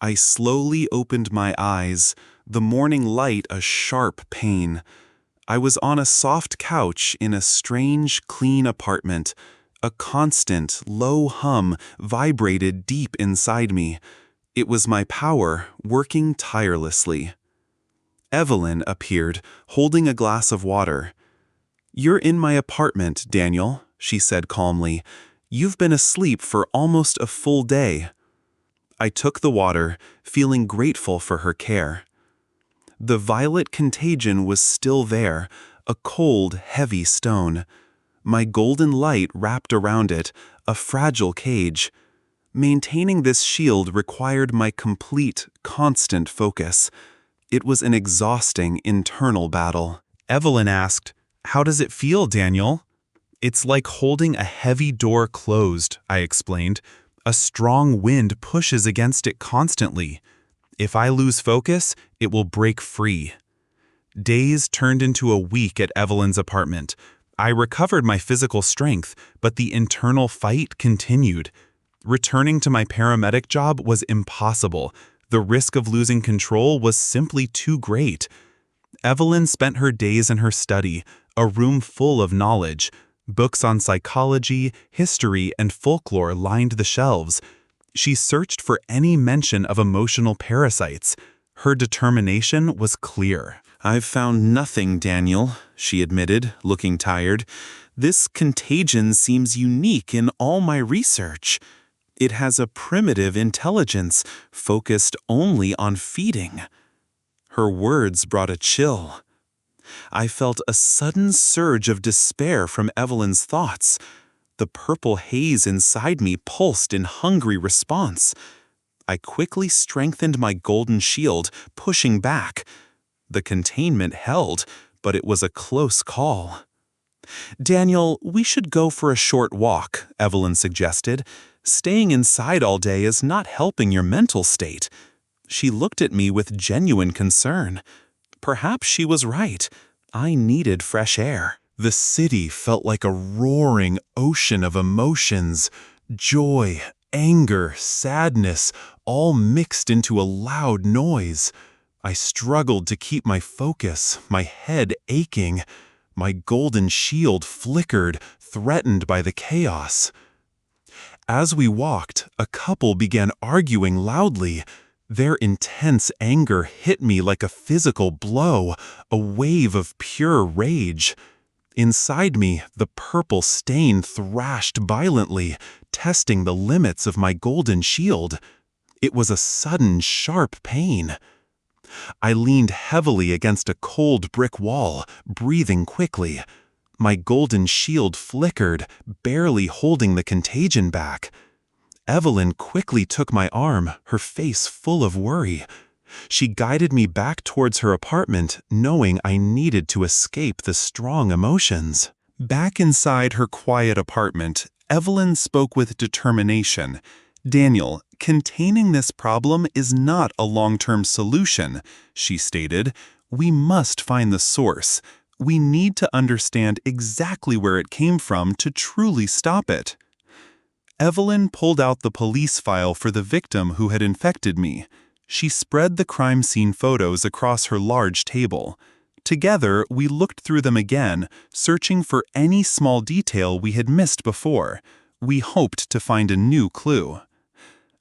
I slowly opened my eyes, the morning light a sharp pain. I was on a soft couch in a strange, clean apartment. A constant, low hum vibrated deep inside me. It was my power working tirelessly. Evelyn appeared, holding a glass of water. "You're in my apartment, Daniel," she said calmly. "You've been asleep for almost a full day." I took the water, feeling grateful for her care. The violet contagion was still there, a cold, heavy stone. My golden light wrapped around it, a fragile cage. Maintaining this shield required my complete, constant focus. It was an exhausting internal battle. Evelyn asked, "How does it feel, Daniel?" "It's like holding a heavy door closed," I explained. "A strong wind pushes against it constantly. If I lose focus, it will break free." Days turned into a week at Evelyn's apartment. I recovered my physical strength, but the internal fight continued. Returning to my paramedic job was impossible. The risk of losing control was simply too great. Evelyn spent her days in her study, a room full of knowledge. Books on psychology, history, and folklore lined the shelves. She searched for any mention of emotional parasites. Her determination was clear. "I've found nothing, Daniel," she admitted, looking tired. "This contagion seems unique in all my research. It has a primitive intelligence, focused only on feeding." Her words brought a chill. I felt a sudden surge of despair from Evelyn's thoughts. The purple haze inside me pulsed in hungry response. I quickly strengthened my golden shield, pushing back. The containment held, but it was a close call. "Daniel, we should go for a short walk," Evelyn suggested. "Staying inside all day is not helping your mental state." She looked at me with genuine concern. Perhaps she was right. I needed fresh air. The city felt like a roaring ocean of emotions. Joy, anger, sadness, all mixed into a loud noise. I struggled to keep my focus, my head aching. My golden shield flickered, threatened by the chaos. As we walked, a couple began arguing loudly. Their intense anger hit me like a physical blow, a wave of pure rage. Inside me, the purple stain thrashed violently, testing the limits of my golden shield. It was a sudden, sharp pain. I leaned heavily against a cold brick wall, breathing quickly. My golden shield flickered, barely holding the contagion back. Evelyn quickly took my arm, her face full of worry. She guided me back towards her apartment, knowing I needed to escape the strong emotions. Back inside her quiet apartment, Evelyn spoke with determination. "Daniel, containing this problem is not a long-term solution," she stated. "We must find the source. We need to understand exactly where it came from to truly stop it." Evelyn pulled out the police file for the victim who had infected me. She spread the crime scene photos across her large table. Together, we looked through them again, searching for any small detail we had missed before. We hoped to find a new clue.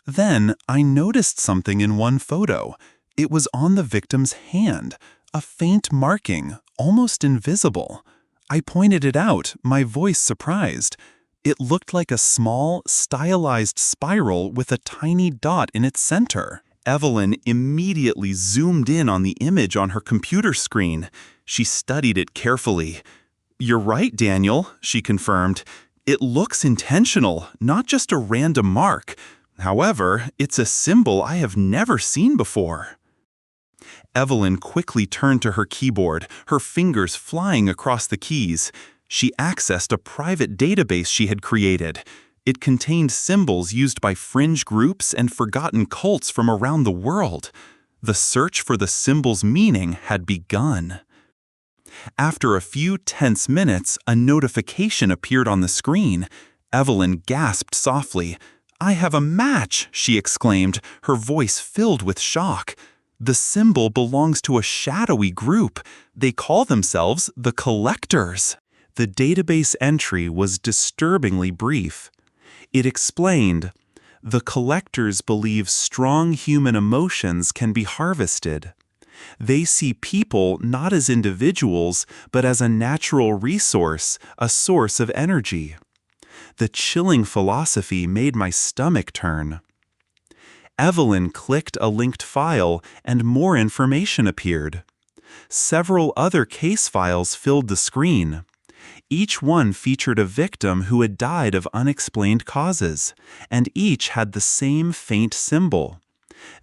Then, I noticed something in one photo. It was on the victim's hand, a faint marking, almost invisible. I pointed it out, my voice surprised. It looked like a small, stylized spiral with a tiny dot in its center. Evelyn immediately zoomed in on the image on her computer screen. She studied it carefully. "You're right, Daniel," she confirmed. "It looks intentional, not just a random mark. However, it's a symbol I have never seen before." Evelyn quickly turned to her keyboard, her fingers flying across the keys. She accessed a private database she had created. It contained symbols used by fringe groups and forgotten cults from around the world. The search for the symbol's meaning had begun. After a few tense minutes, a notification appeared on the screen. Evelyn gasped softly. I have a match, she exclaimed, her voice filled with shock. The symbol belongs to a shadowy group. They call themselves the collectors. The database entry was disturbingly brief. It explained, the collectors believe strong human emotions can be harvested. They see people not as individuals, but as a natural resource, a source of energy. The chilling philosophy made my stomach turn. Evelyn clicked a linked file and more information appeared. Several other case files filled the screen. Each one featured a victim who had died of unexplained causes, and each had the same faint symbol.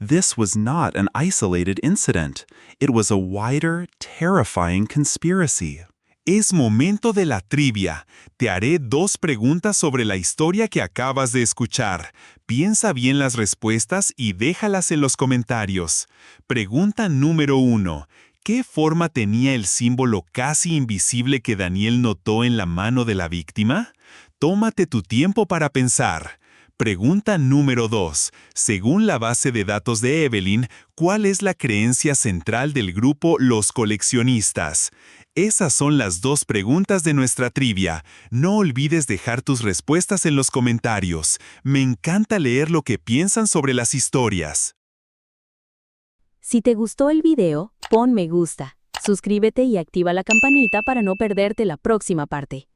This was not an isolated incident. It was a wider, terrifying conspiracy. Es momento de la trivia. Te haré 2 preguntas sobre la historia que acabas de escuchar. Piensa bien las respuestas y déjalas en los comentarios. Pregunta número 1. ¿Qué forma tenía el símbolo casi invisible que Daniel notó en la mano de la víctima? Tómate tu tiempo para pensar. Pregunta número 2. Según la base de datos de Evelyn, ¿cuál es la creencia central del grupo Los Coleccionistas? Esas son las 2 preguntas de nuestra trivia. No olvides dejar tus respuestas en los comentarios. Me encanta leer lo que piensan sobre las historias. Si te gustó el video, pon me gusta, suscríbete y activa la campanita para no perderte la próxima parte.